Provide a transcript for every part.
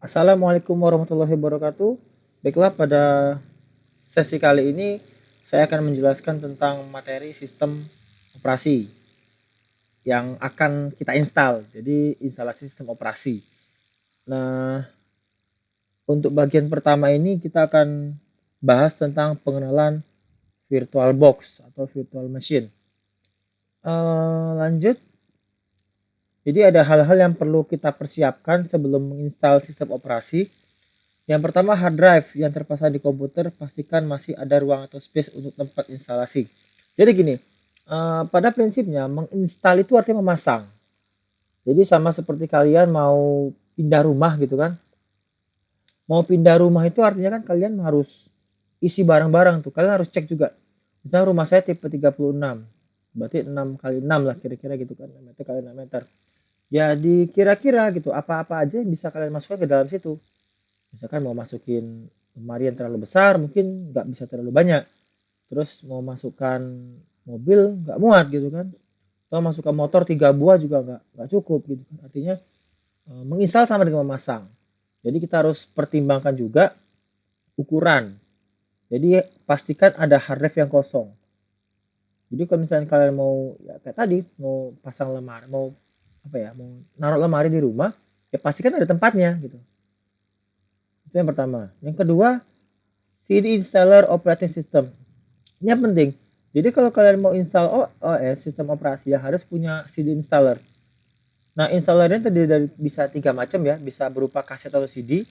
Assalamualaikum warahmatullahi wabarakatuh. Baiklah, pada sesi kali ini saya akan menjelaskan tentang materi sistem operasi yang akan kita install. Jadi instalasi sistem operasi. Nah, untuk bagian pertama ini kita akan bahas tentang pengenalan VirtualBox atau virtual machine. Lanjut. Jadi ada hal-hal yang perlu kita persiapkan sebelum menginstal sistem operasi. Yang pertama, hard drive yang terpasang di komputer pastikan masih ada ruang atau space untuk tempat instalasi. Jadi gini, pada prinsipnya menginstal itu artinya memasang. Jadi sama seperti kalian mau pindah rumah gitu kan. Mau pindah rumah itu artinya kan kalian harus isi barang-barang tuh. Kalian harus cek juga. Misalnya rumah saya tipe 36. Berarti 6 kali 6 lah kira-kira gitu kan. 6 meter kali 6 meter. Jadi kira-kira gitu apa-apa aja yang bisa kalian masukkan ke dalam situ. Misalkan mau masukin lemari yang terlalu besar mungkin nggak bisa terlalu banyak, terus mau masukkan mobil nggak muat gitu kan, atau masukkan motor 3 buah juga nggak cukup gitu kan. Artinya menginstal sama dengan memasang, jadi kita harus pertimbangkan juga ukuran. Jadi pastikan ada hard drive yang kosong. Jadi kalau misalnya kalian mau ya kayak tadi mau pasang lemari, mau apa ya, mau naruh lemari di rumah, ya pastikan ada tempatnya gitu. Itu yang pertama. Yang kedua, CD installer operating system. Ini yang penting. Jadi kalau kalian mau install OS sistem operasi ya harus punya CD installer. Nah, installernya terdiri dari bisa 3 macam ya, bisa berupa kaset atau CD.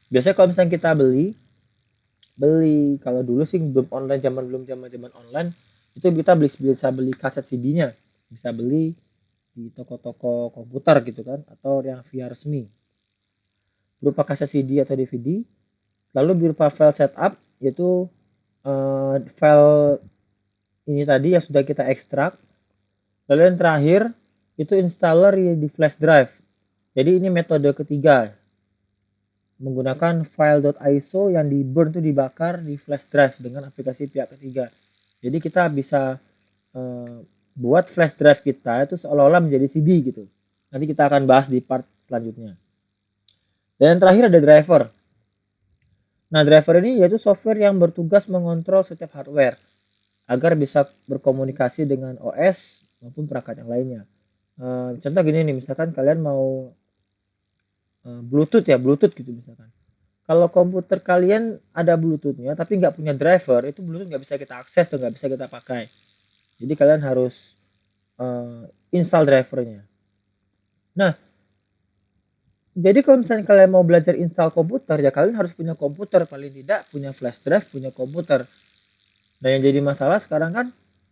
Biasanya kalau misalnya kita beli, kalau dulu sih belum online, zaman online, itu kita bisa beli kaset CD-nya, bisa beli di toko-toko komputer gitu kan, atau yang via resmi. Berupa kaset CD atau DVD, lalu berupa file setup, yaitu file ini tadi yang sudah kita ekstrak. Lalu yang terakhir itu installer di flash drive. Jadi ini metode ketiga, menggunakan file.iso yang di burn itu dibakar di flash drive dengan aplikasi pihak ketiga. Jadi kita bisa buat flash drive kita itu seolah-olah menjadi CD gitu. Nanti kita akan bahas di part selanjutnya. Dan yang terakhir ada driver. Nah, driver ini yaitu software yang bertugas mengontrol setiap hardware agar bisa berkomunikasi dengan OS maupun perangkat yang lainnya. Contoh gini nih, misalkan kalian mau Bluetooth ya, Bluetooth gitu misalkan. Kalau komputer kalian ada Bluetoothnya tapi nggak punya driver, itu Bluetooth nggak bisa kita akses tuh, nggak bisa kita pakai. Jadi kalian harus install drivernya. Nah, jadi kalau misalnya kalian mau belajar install komputer, ya kalian harus punya komputer, paling tidak punya flash drive, punya komputer. Nah, yang jadi masalah sekarang kan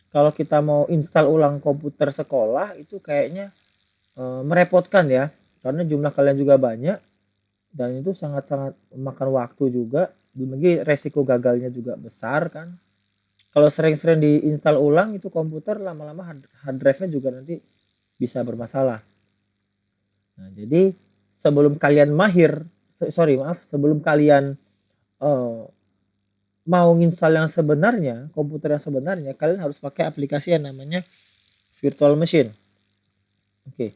kalau kita mau install ulang komputer sekolah itu kayaknya merepotkan ya, karena jumlah kalian juga banyak dan itu sangat-sangat memakan waktu juga, belum lagi resiko gagalnya juga besar kan. Kalau sering-sering diinstal ulang itu komputer, lama-lama hard drive-nya juga nanti bisa bermasalah. Nah, jadi sebelum kalian sebelum kalian mau install yang sebenarnya, komputer yang sebenarnya, kalian harus pakai aplikasi yang namanya virtual machine. Oke.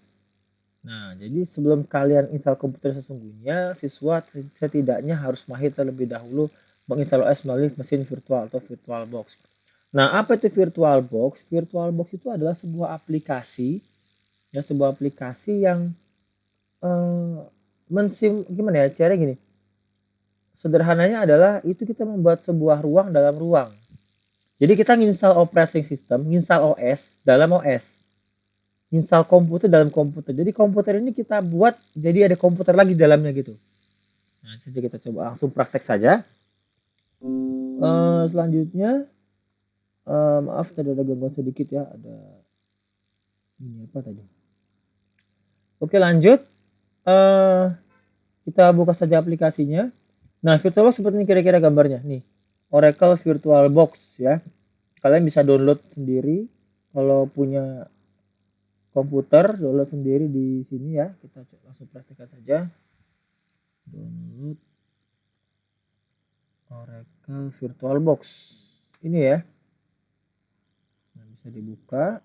Nah, jadi sebelum kalian install komputer sesungguhnya, siswa setidaknya harus mahir terlebih dahulu menginstal OS melalui mesin virtual atau VirtualBox. Nah, apa itu VirtualBox? VirtualBox itu adalah sebuah aplikasi, ya sebuah aplikasi yang gimana ya? Cara gini. Sederhananya adalah itu kita membuat sebuah ruang dalam ruang. Jadi kita nginstal operating system, nginstal OS dalam OS. Install komputer dalam komputer. Jadi komputer ini kita buat jadi ada komputer lagi di dalamnya gitu. Nah, saja kita coba langsung praktek saja. Selanjutnya, maaf tadi ada gangguan sedikit ya, ada ini apa tadi. Oke, lanjut. Kita buka saja aplikasinya. Nah, VirtualBox seperti ini kira-kira gambarnya. Nih, Oracle VirtualBox ya. Kalian bisa download sendiri kalau punya komputer, download sendiri di sini ya. Kita langsung praktekkan saja. Download Oracle VirtualBox. Ini ya. Nah, bisa dibuka.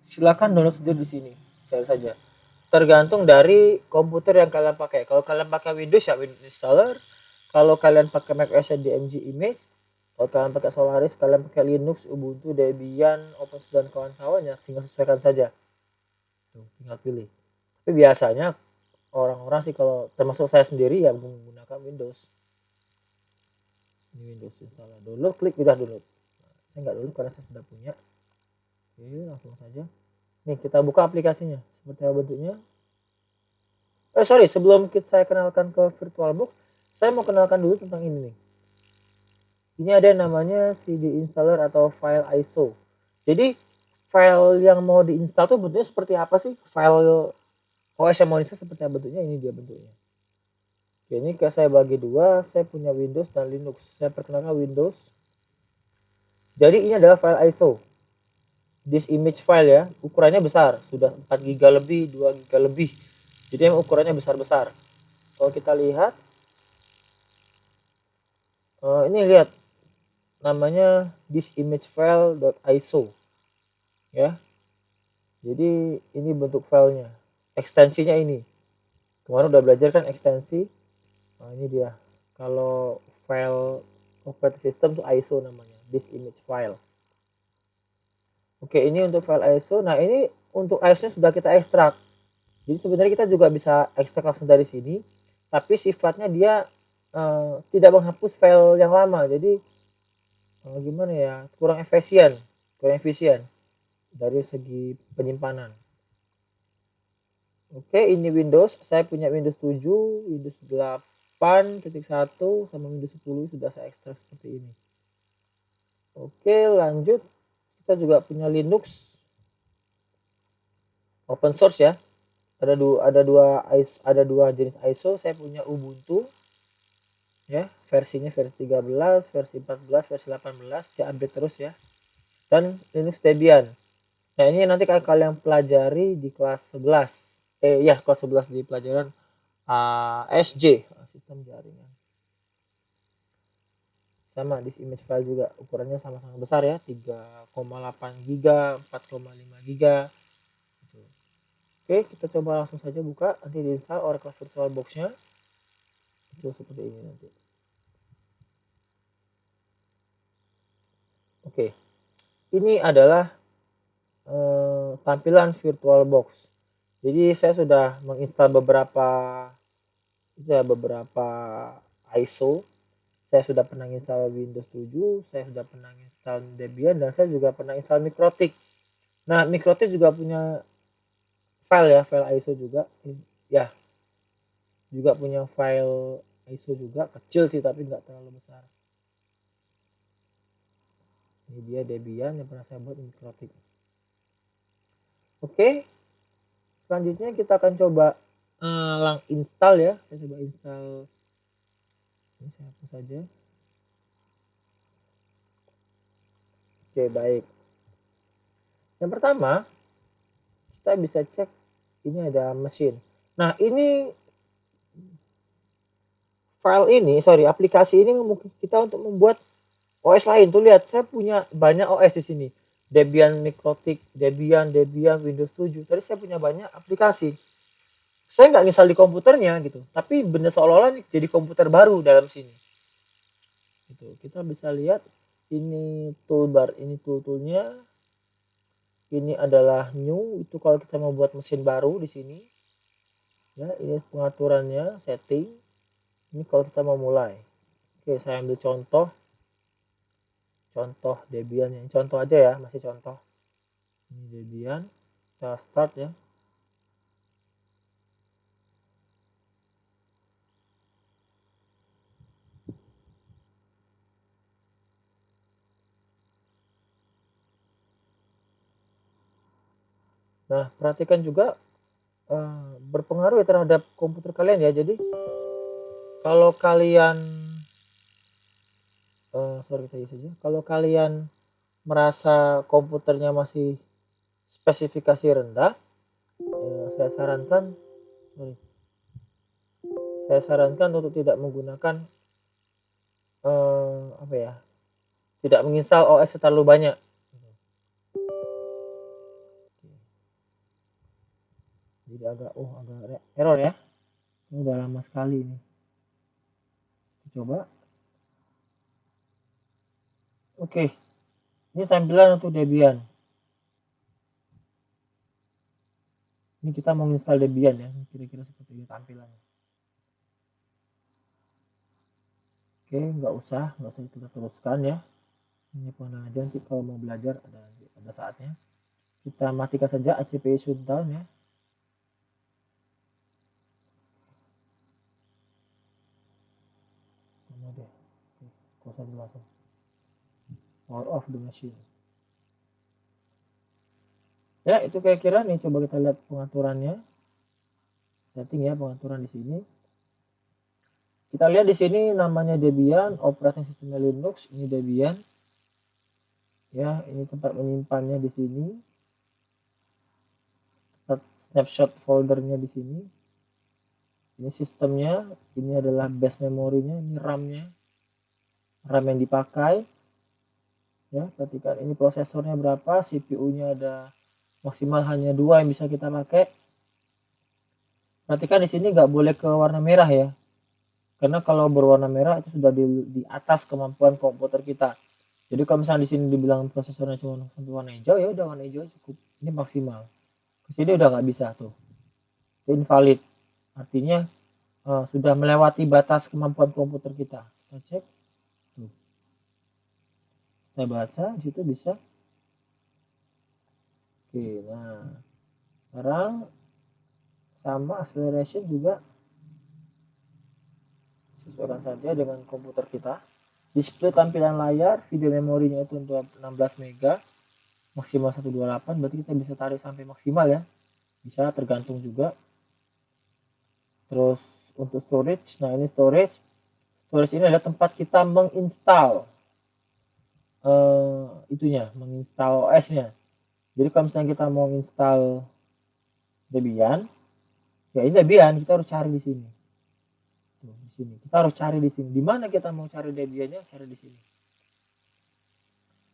Silakan download sendiri di sini. Cari saja. tergantung dari komputer yang kalian pakai. Kalau kalian pakai Windows ya Windows installer. Kalau kalian pakai macOS ya DMG Image. Kalau kalian pakai Solaris, kalian pakai Linux, Ubuntu, Debian, OpenSUSE dan kawan-kawannya, tinggal sesuaikan saja. Tuh, tinggal pilih. Tapi biasanya orang-orang sih kalau termasuk saya sendiri ya menggunakan Windows. Ini Windows installer. Download, klik udah download. Saya nggak download karena saya sudah punya. Oke, langsung saja. Nih kita buka aplikasinya. Seperti apa bentuknya? Sorry, sebelum saya kenalkan ke VirtualBox, saya mau kenalkan dulu tentang ini nih. Ini ada namanya CD installer atau file ISO. Jadi file yang mau diinstal tuh bentuknya seperti apa sih? File OS yang mau diinstal seperti apa bentuknya? Ini dia bentuknya. Oke, ini saya bagi dua. Saya punya Windows dan Linux. Saya perkenalkan Windows. Jadi ini adalah file ISO. This image file ya, ukurannya besar, sudah 4 GB lebih, 2 GB lebih. Jadi yang ukurannya besar-besar. Kalau kita lihat, ini lihat namanya this image file.iso ya. Jadi ini bentuk filenya, ekstensinya ini. Kemarin udah belajar kan ekstensi. Nah, ini dia. Kalau file operating system tuh ISO namanya, this image file. Oke, ini untuk file ISO. Nah, ini untuk ISO-nya sudah kita ekstrak. Jadi sebenarnya kita juga bisa ekstrak langsung dari sini, tapi sifatnya dia tidak menghapus file yang lama. Jadi gimana ya, kurang efisien dari segi penyimpanan. Oke, ini Windows. Saya punya Windows 7, Windows 8.1 sama Windows 10 sudah saya ekstrak seperti ini. Oke, lanjut. Kita juga punya Linux open source ya. Ada dua jenis ISO. Saya punya Ubuntu ya, versinya versi 13, versi 14, versi 18, dia update terus ya. Dan Linux Debian. Nah, ini nanti kalian pelajari di kelas 11. Kelas 11 di pelajaran SJ, sistem jaringan. Sama di image file juga ukurannya sama-sama besar ya, 3,8 GB, 4,5 GB. Oke, kita coba langsung saja buka, nanti diinstal Oracle VirtualBox-nya. Itu seperti ini nanti. Oke, ini adalah tampilan VirtualBox. Jadi saya sudah menginstal beberapa ISO. Saya sudah pernah install Windows 7, saya sudah pernah install Debian, dan saya juga pernah install MikroTik. Nah, MikroTik juga punya file ya, file ISO juga. Ya, juga punya file ISO juga, kecil sih tapi nggak terlalu besar. Ini dia Debian yang pernah saya buat MikroTik. Oke, selanjutnya kita akan coba install ya. Saya coba install. Ini saya hapus saja. Oke, baik. Yang pertama, kita bisa cek ini ada mesin. Nah, ini aplikasi ini memungkinkan kita untuk membuat OS lain. Tuh lihat, saya punya banyak OS di sini. Debian MikroTik, Debian, Windows 7. Tadi saya punya banyak aplikasi. Saya nggak install di komputernya gitu, tapi bener seolah-olah jadi komputer baru dalam sini. Gitu. Kita bisa lihat ini toolbar, ini tool-toolnya. Ini adalah new, itu kalau kita mau buat mesin baru di sini. Ya, ini pengaturannya, setting. Ini kalau kita mau mulai. Oke, saya ambil contoh Debian, ini contoh aja ya, masih contoh. Ini Debian, kita start ya. Nah, perhatikan juga berpengaruh ya terhadap komputer kalian ya. Jadi kalau kalian kalau kalian merasa komputernya masih spesifikasi rendah, saya sarankan untuk tidak menggunakan tidak menginstal OS terlalu banyak. Jadi Jadi agak error ya. Ini udah lama sekali ini. Coba. Oke. Ini tampilan untuk Debian. Ini kita mau install Debian ya. Kira-kira seperti ini tampilannya. Oke, nggak usah kita teruskan ya. Ini pengenalan aja, nanti kalau mau belajar ada saatnya. Kita matikan saja ACPI shutdown ya. Ini deh. Kosan langsung. Power off the machine. Ya, itu kira-kira nih, coba kita lihat pengaturannya. Setting ya, pengaturan di sini. Kita lihat di sini namanya Debian, operating sistemnya Linux, ini Debian. Ya, ini tempat menyimpannya di sini. Tempat snapshot foldernya di sini. Ini sistemnya, ini adalah base memorinya, ini RAM-nya. RAM yang dipakai. Ya, perhatikan ini prosesornya berapa, CPU-nya ada maksimal hanya 2 yang bisa kita pakai. Perhatikan di sini nggak boleh ke warna merah ya. Karena kalau berwarna merah itu sudah di atas kemampuan komputer kita. Jadi kalau misalnya di sini dibilang prosesornya cuma sampai warna hijau, ya udah warna hijau cukup. Ini maksimal. Ke sini udah nggak bisa tuh. Itu invalid. Artinya sudah melewati batas kemampuan komputer kita. Kita cek. Tuh. Kita baca, di situ bisa. Oke, nah sekarang sama acceleration juga sesuaikan saja dengan komputer kita. Display tampilan layar, video memorinya itu untuk 16 MB, maksimal 128, berarti kita bisa tarik sampai maksimal ya. Bisa tergantung juga. Terus untuk storage, nah ini storage ini adalah tempat kita menginstal menginstal OS-nya. Jadi kalau misalnya kita mau install Debian, ya ini Debian, kita harus cari di sini. Di sini kita harus cari di sini. Di mana kita mau cari Debiannya? Cari di sini.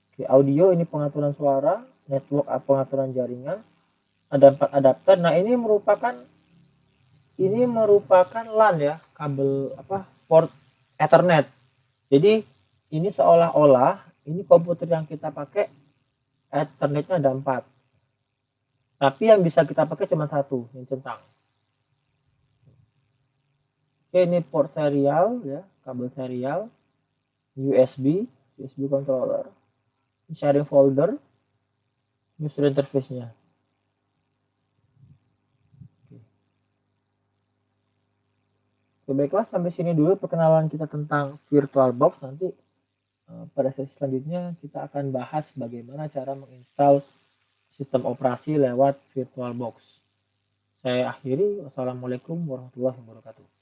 Oke, audio ini pengaturan suara, network pengaturan jaringan, ada 4 adapter. Nah ini merupakan LAN ya, kabel port Ethernet. Jadi ini seolah-olah ini komputer yang kita pakai Ethernetnya ada 4, tapi yang bisa kita pakai cuma 1 yang centang. Oke, ini port serial ya, kabel serial, USB controller, sharing folder, user interface-nya. Oke, baiklah, sampai sini dulu perkenalan kita tentang VirtualBox. Nanti pada sesi selanjutnya kita akan bahas bagaimana cara menginstal sistem operasi lewat VirtualBox. Saya akhiri. Wassalamualaikum warahmatullahi wabarakatuh.